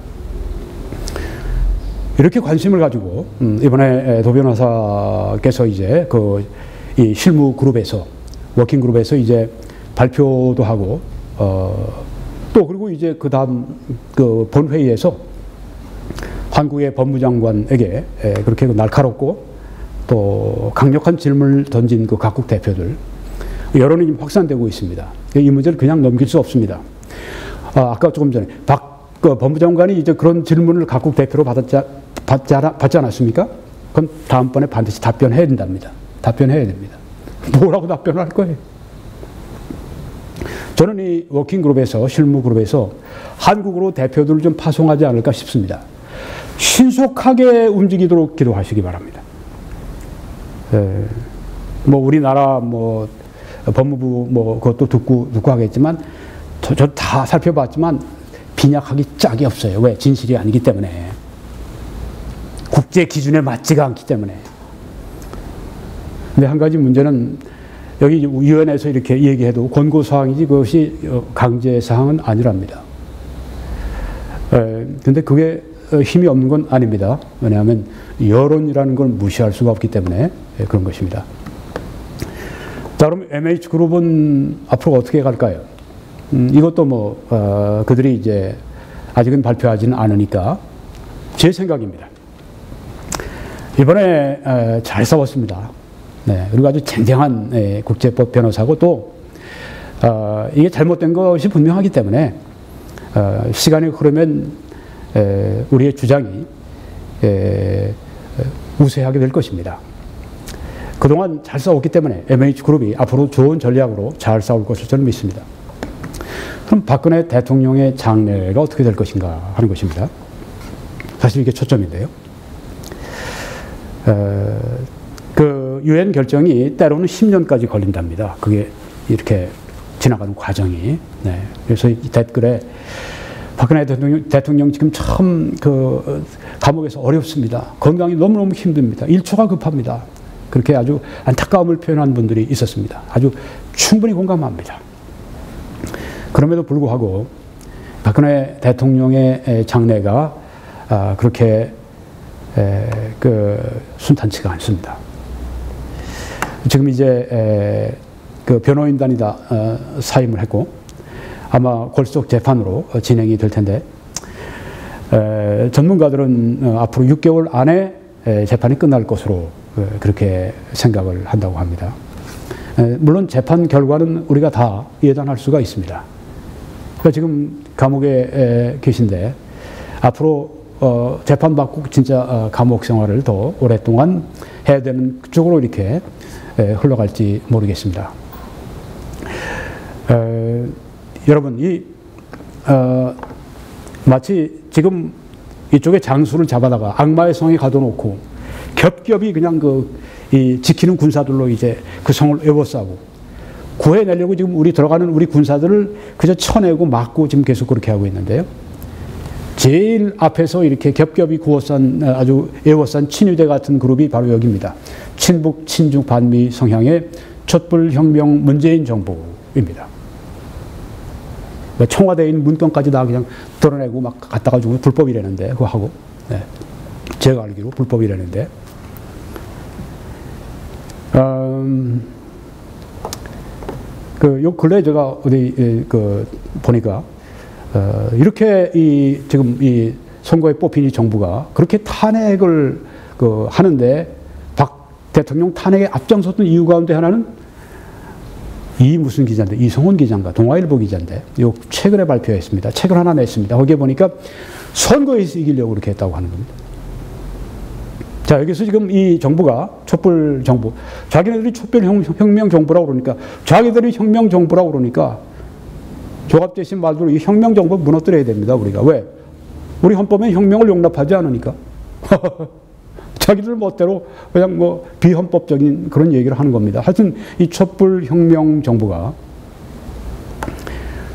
이렇게 관심을 가지고 이번에 도 변호사께서 이제 이 실무 그룹에서 워킹 그룹에서 이제 발표도 하고 또 그리고 이제 그 다음 그 본회의에서 한국의 법무장관에게 그렇게 날카롭고 또 강력한 질문을 던진 그 각국 대표들 여론이 지금 확산되고 있습니다. 이 문제를 그냥 넘길 수 없습니다. 아까 조금 전에 그 법무장관이 이제 그런 질문을 각국 대표로 받지 않았습니까? 그럼 다음번에 반드시 답변해야 된답니다. 답변해야 됩니다. 뭐라고 답변을 할 거예요? 저는 이 워킹그룹에서, 실무그룹에서 한국으로 대표들을 좀 파송하지 않을까 싶습니다. 신속하게 움직이도록 기도하시기 바랍니다. 뭐 우리나라 뭐 법무부 뭐 그것도 듣고 하겠지만 저 다 살펴봤지만 빈약하기 짝이 없어요. 왜? 진실이 아니기 때문에. 국제 기준에 맞지가 않기 때문에. 근데 한 가지 문제는 여기 유엔에서 이렇게 얘기해도 권고사항이지 그것이 강제사항은 아니랍니다. 근데 그게 힘이 없는 건 아닙니다. 왜냐하면 여론이라는 걸 무시할 수가 없기 때문에 그런 것입니다. 자, 그럼 MH그룹은 앞으로 어떻게 갈까요? 이것도 뭐 그들이 이제 아직은 발표하지는 않으니까 제 생각입니다. 이번에 잘 싸웠습니다. 네, 그리고 아주 쟁쟁한 국제법 변호사고 또 이게 잘못된 것이 분명하기 때문에 시간이 흐르면 우리의 주장이 우세하게 될 것입니다. 그동안 잘 싸웠기 때문에 MH그룹이 앞으로 좋은 전략으로 잘 싸울 것을 저는 믿습니다. 그럼 박근혜 대통령의 장래가 어떻게 될 것인가 하는 것입니다. 사실 이게 초점인데요. 그 유엔 결정이 때로는 10년까지 걸린답니다. 그게 이렇게 지나가는 과정이. 네. 그래서 이 댓글에 박근혜 대통령 지금 참 그 감옥에서 어렵습니다. 건강이 너무너무 힘듭니다. 일초가 급합니다. 그렇게 아주 안타까움을 표현한 분들이 있었습니다. 아주 충분히 공감합니다. 그럼에도 불구하고 박근혜 대통령의 장래가 그렇게 순탄치가 않습니다. 지금 이제 그 변호인단이 다 사임을 했고 아마 골속 재판으로 진행이 될 텐데 전문가들은 앞으로 6개월 안에 재판이 끝날 것으로 그렇게 생각을 한다고 합니다. 물론 재판 결과는 우리가 다 예단할 수가 있습니다. 그러니까 지금 감옥에 계신데 앞으로 재판받고 진짜 감옥 생활을 더 오랫동안 해야 되는 쪽으로 이렇게 흘러갈지 모르겠습니다. 여러분, 마치 지금 이쪽에 장수를 잡아다가 악마의 성에 가둬놓고 겹겹이 그냥 이 지키는 군사들로 이제 그 성을 에워싸고 구해내려고 지금 들어가는 우리 군사들을 그저 쳐내고 막고 지금 계속 그렇게 하고 있는데요. 제일 앞에서 이렇게 겹겹이 아주 에워싼 친위대 같은 그룹이 바로 여기입니다. 친북, 친중, 반미 성향의 촛불혁명 문재인 정부입니다. 청와대에 있는 문건까지 다 그냥 드러내고 막 갖다 가지고 불법이라는데, 그거 하고. 네. 제가 알기로 불법이라는데. 요 근래 제가 어디, 보니까, 이렇게 지금 이 선거에 뽑힌 이 정부가 그렇게 탄핵을 하는데 박 대통령 탄핵에 앞장섰던 이유 가운데 하나는 무슨 기자인데, 이성훈 기자인가, 동아일보 기자인데, 요 최근에 발표했습니다. 책을 하나 냈습니다. 거기에 보니까 선거에서 이기려고 그렇게 했다고 하는 겁니다. 자, 여기서 지금 이 정부가 촛불 정부, 자기네들이 촛불 혁명 정부라고 그러니까, 자기들이 혁명 정부라고 그러니까, 조갑되신 말대로 이 혁명 정부 무너뜨려야 됩니다, 우리가. 왜? 우리 헌법엔 혁명을 용납하지 않으니까. 자기들 멋대로 그냥 비헌법적인 그런 얘기를 하는 겁니다. 하여튼 이 촛불 혁명 정부가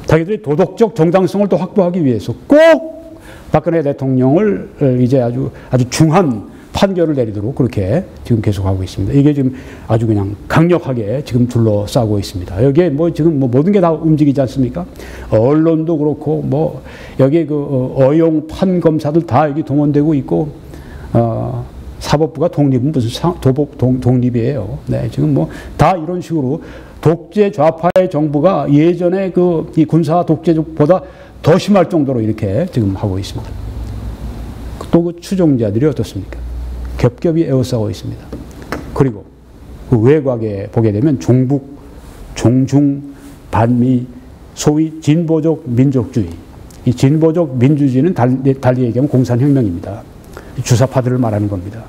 자기들이 도덕적 정당성을 또 확보하기 위해서 꼭 박근혜 대통령을 이제 아주 중한 판결을 내리도록 그렇게 지금 계속하고 있습니다. 이게 지금 아주 그냥 강력하게 지금 둘러싸고 있습니다. 여기에 지금 모든 게 다 움직이지 않습니까? 언론도 그렇고 여기에 어용 판검사들 다 여기 동원되고 있고, 사법부가 독립은 무슨 독립이에요. 네, 지금 다 이런 식으로 독재 좌파의 정부가 예전에 이 군사 독재보다 더 심할 정도로 이렇게 지금 하고 있습니다. 또 그 추종자들이 어떻습니까? 겹겹이 에워싸고 있습니다. 그리고 그 외곽에 보게 되면 종북, 종중, 반미, 소위 진보적 민족주의. 이 진보적 민주주의는 달리 얘기하면 공산혁명입니다. 주사파들을 말하는 겁니다.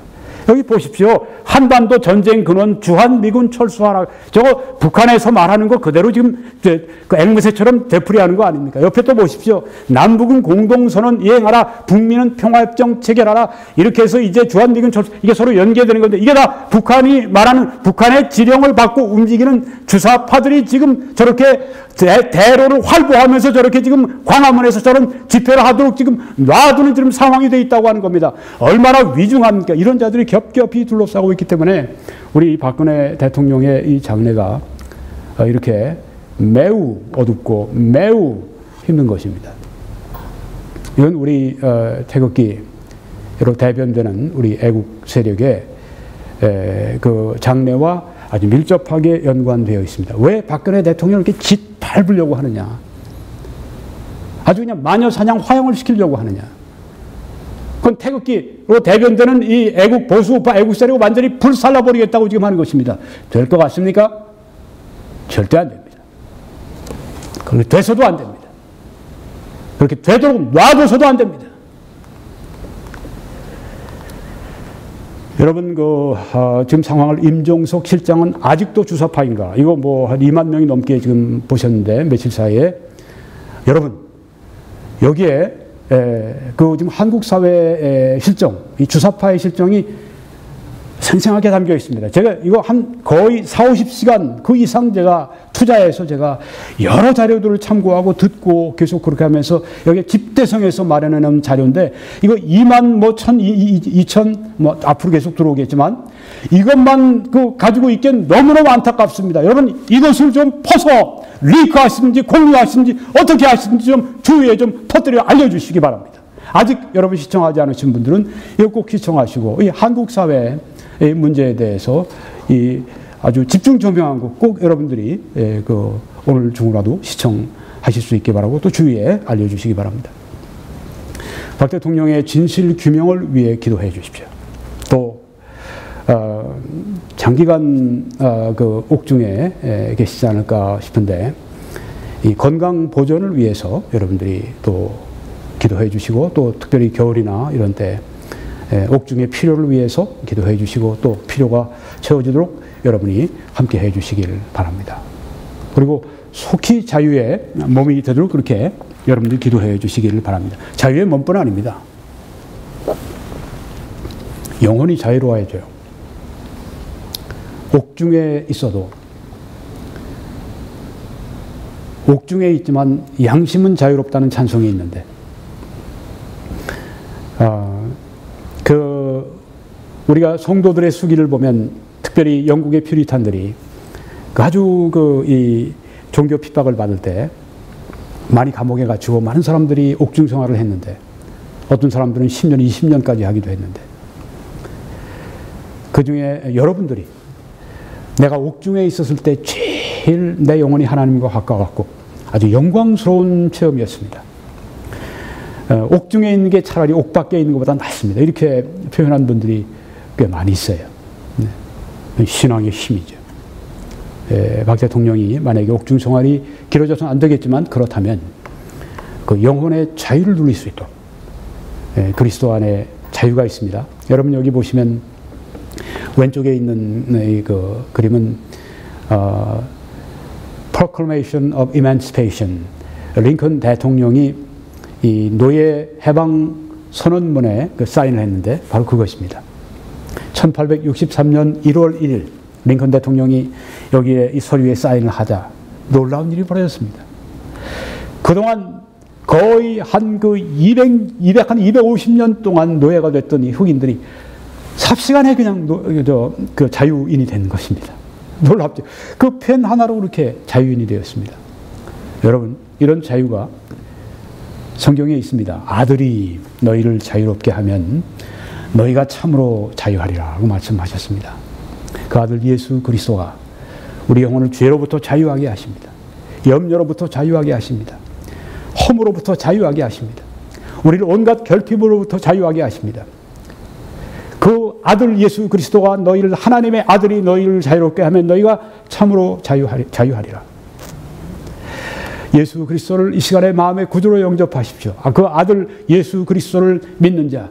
여기 보십시오. 한반도 전쟁 근원 주한미군 철수하라. 저거 북한에서 말하는 거 그대로 지금 그 앵무새처럼 되풀이하는 거 아닙니까? 옆에 또 보십시오. 남북은 공동선언 이행하라. 북미는 평화협정 체결하라. 이렇게 해서 이제 주한미군 철수, 이게 서로 연계되는 건데, 이게 다 북한이 말하는, 북한의 지령을 받고 움직이는 주사파들이 지금 저렇게 대로를 활보하면서 저렇게 지금 광화문에서 저런 집회를 하도록 지금 놔두는 지금 상황이 돼 있다고 하는 겁니다. 얼마나 위중합니까? 이런 자들이 겹겹이 둘러싸고 있기 때문에 우리 박근혜 대통령의 이 장래가 이렇게 매우 어둡고 매우 힘든 것입니다. 이건 우리 태극기로 대변되는 우리 애국 세력의 그 장래와 아주 밀접하게 연관되어 있습니다. 왜 박근혜 대통령을 이렇게 짓밟으려고 하느냐? 아주 그냥 마녀사냥 화형을 시키려고 하느냐? 그건 태극기로 대변되는 이 애국 보수우파 애국 세력을 완전히 불살라버리겠다고 지금 하는 것입니다. 될 것 같습니까? 절대 안 됩니다. 그렇게 돼서도 안 됩니다. 그렇게 되도록 놔둬서도 안 됩니다. 여러분, 지금 상황을 임종석 실장은 아직도 주사파인가? 이거 한 2만 명이 넘게 지금 보셨는데, 며칠 사이에. 여러분, 여기에, 지금 한국 사회의 실정, 이 주사파의 실정이 생생하게 담겨 있습니다. 제가 이거 거의 40-50시간 그 이상 제가 투자해서 제가 여러 자료들을 참고하고 듣고 계속 그렇게 하면서 여기 집대성에서 마련해 놓은 자료인데, 이거 2만 2천 앞으로 계속 들어오겠지만 이것만 가지고 있기엔 너무너무 안타깝습니다. 여러분, 이것을 좀 퍼서 리크하시든지 공유하시든지 어떻게 하시든지 좀 주위에 좀 터뜨려 알려주시기 바랍니다. 아직 여러분 시청하지 않으신 분들은 이거 꼭 시청하시고, 이 한국 사회의 문제에 대해서 아주 집중 조명한 거 꼭 여러분들이 오늘 중으로라도 시청하실 수 있게 바라고 또 주위에 알려주시기 바랍니다. 박 대통령의 진실 규명을 위해 기도해 주십시오. 또 장기간 옥중에 계시지 않을까 싶은데, 이 건강 보존을 위해서 여러분들이 또 기도해 주시고, 또 특별히 겨울이나 이런 때 옥중의 필요를 위해서 기도해 주시고, 또 필요가 채워지도록 여러분이 함께 해 주시길 바랍니다. 그리고 속히 자유의 몸이 되도록 그렇게 여러분들이 기도해 주시기를 바랍니다. 자유의 몸뿐 아닙니다. 영혼이 자유로워야죠. 옥중에 있어도 옥중에 있지만 양심은 자유롭다는 찬송이 있는데 우리가 성도들의 수기를 보면 특별히 영국의 퓨리탄들이 아주 이 종교 핍박을 받을 때 많이 감옥에 갇히고 많은 사람들이 옥중 생활을 했는데 어떤 사람들은 10년, 20년까지 하기도 했는데 그 중에 여러분들이 내가 옥중에 있었을 때 제일 내 영혼이 하나님과 가까웠고 아주 영광스러운 체험이었습니다. 옥중에 있는 게 차라리 옥 밖에 있는 것보다 낫습니다. 이렇게 표현한 분들이 꽤 많이 있어요. 신앙의 힘이죠. 박 대통령이 만약에 옥중 생활이 길어져서는 안 되겠지만 그렇다면 그 영혼의 자유를 누릴 수 있도록 그리스도 안에 자유가 있습니다. 여러분 여기 보시면 왼쪽에 있는 그 그림은 Proclamation of Emancipation, 링컨 대통령이 이 노예 해방 선언문에 그 사인을 했는데 바로 그것입니다. 1863년 1월 1일 링컨 대통령이 여기에 이 서류에 사인을 하자 놀라운 일이 벌어졌습니다. 그동안 거의 한 250년 동안 노예가 됐던 이 흑인들이 삽시간에 그냥 그 자유인이 된 것입니다. 놀랍죠. 그 펜 하나로 그렇게 자유인이 되었습니다. 여러분, 이런 자유가 성경에 있습니다. 아들이 너희를 자유롭게 하면 너희가 참으로 자유하리라고 말씀하셨습니다. 그 아들 예수 그리스도가 우리 영혼을 죄로부터 자유하게 하십니다. 염려로부터 자유하게 하십니다. 험으로부터 자유하게 하십니다. 우리를 온갖 결핍으로부터 자유하게 하십니다. 그 아들 예수 그리스도가 너희를 하나님의 아들이 너희를 자유롭게 하면 너희가 참으로 자유하리라. 예수 그리스도를 이 시간에 마음의 구주로 영접하십시오. 그 아들 예수 그리스도를 믿는 자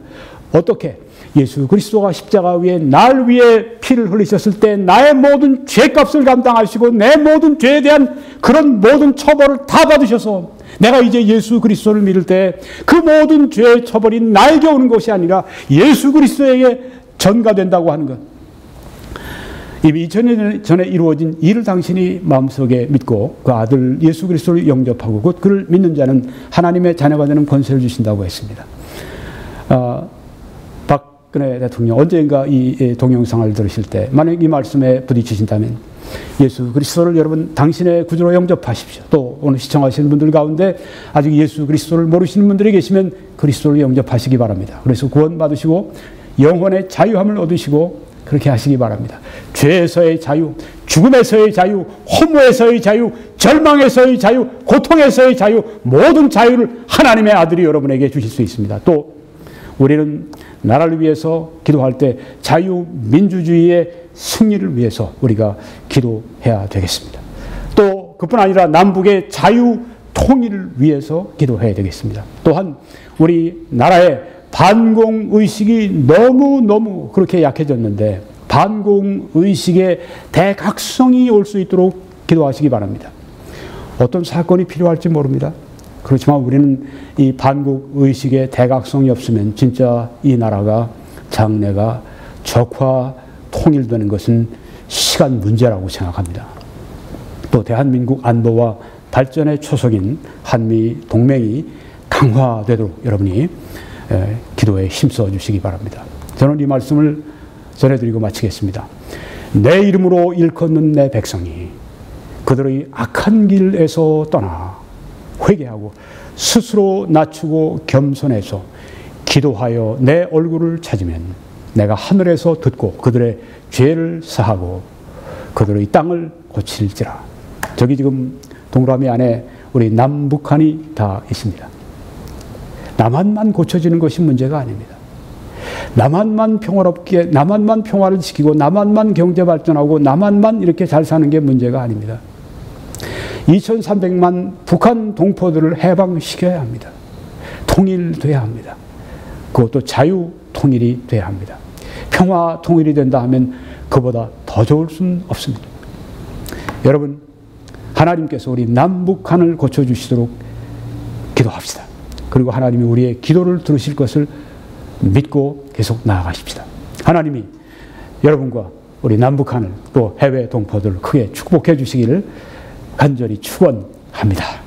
어떻게? 예수 그리스도가 십자가 위에 날 위해 피를 흘리셨을 때 나의 모든 죄값을 감당하시고 내 모든 죄에 대한 그런 모든 처벌을 다 받으셔서 내가 이제 예수 그리스도를 믿을 때 그 모든 죄의 처벌이 나에게 오는 것이 아니라 예수 그리스도에게 전가된다고 하는 것. 이미 2000년 전에 이루어진 일을 당신이 마음속에 믿고 그 아들 예수 그리스도를 영접하고 곧 그를 믿는 자는 하나님의 자녀가 되는 권세를 주신다고 했습니다. 박근혜 대통령 언젠가 이 동영상을 들으실 때 만약 이 말씀에 부딪히신다면 예수 그리스도를 여러분 당신의 구주로 영접하십시오. 또 오늘 시청하시는 분들 가운데 아직 예수 그리스도를 모르시는 분들이 계시면 그리스도를 영접하시기 바랍니다. 그래서 구원 받으시고 영혼의 자유함을 얻으시고 그렇게 하시기 바랍니다. 죄에서의 자유, 죽음에서의 자유, 허무에서의 자유, 절망에서의 자유, 고통에서의 자유, 모든 자유를 하나님의 아들이 여러분에게 주실 수 있습니다. 또 우리는 나라를 위해서 기도할 때 자유민주주의의 승리를 위해서 우리가 기도해야 되겠습니다. 또 그뿐 아니라 남북의 자유 통일을 위해서 기도해야 되겠습니다. 또한 우리 나라의 반공의식이 너무너무 그렇게 약해졌는데 반공의식의 대각성이 올 수 있도록 기도하시기 바랍니다. 어떤 사건이 필요할지 모릅니다. 그렇지만 우리는 이 반국의식의 대각성이 없으면 진짜 이 나라가 장래가 적화 통일되는 것은 시간 문제라고 생각합니다. 또 대한민국 안보와 발전의 초석인 한미 동맹이 강화되도록 여러분이 기도에 힘써 주시기 바랍니다. 저는 이 말씀을 전해드리고 마치겠습니다. 내 이름으로 일컫는 내 백성이 그들의 악한 길에서 떠나 회개하고 스스로 낮추고 겸손해서 기도하여 내 얼굴을 찾으면 내가 하늘에서 듣고 그들의 죄를 사하고 그들의 땅을 고칠지라. 저기 지금 동그라미 안에 우리 남북한이 다 있습니다. 남한만 고쳐지는 것이 문제가 아닙니다. 남한만 평화롭게, 남한만 평화를 지키고 남한만 경제 발전하고 남한만 이렇게 잘 사는 게 문제가 아닙니다. 2300만 북한 동포들을 해방시켜야 합니다. 통일돼야 합니다. 그것도 자유 통일이 돼야 합니다. 평화 통일이 된다 하면 그보다 더 좋을 수는 없습니다. 여러분, 하나님께서 우리 남북한을 고쳐주시도록 기도합시다. 그리고 하나님이 우리의 기도를 들으실 것을 믿고 계속 나아가십시다. 하나님이 여러분과 우리 남북한을 또 해외 동포들을 크게 축복해 주시기를 간절히 축원합니다.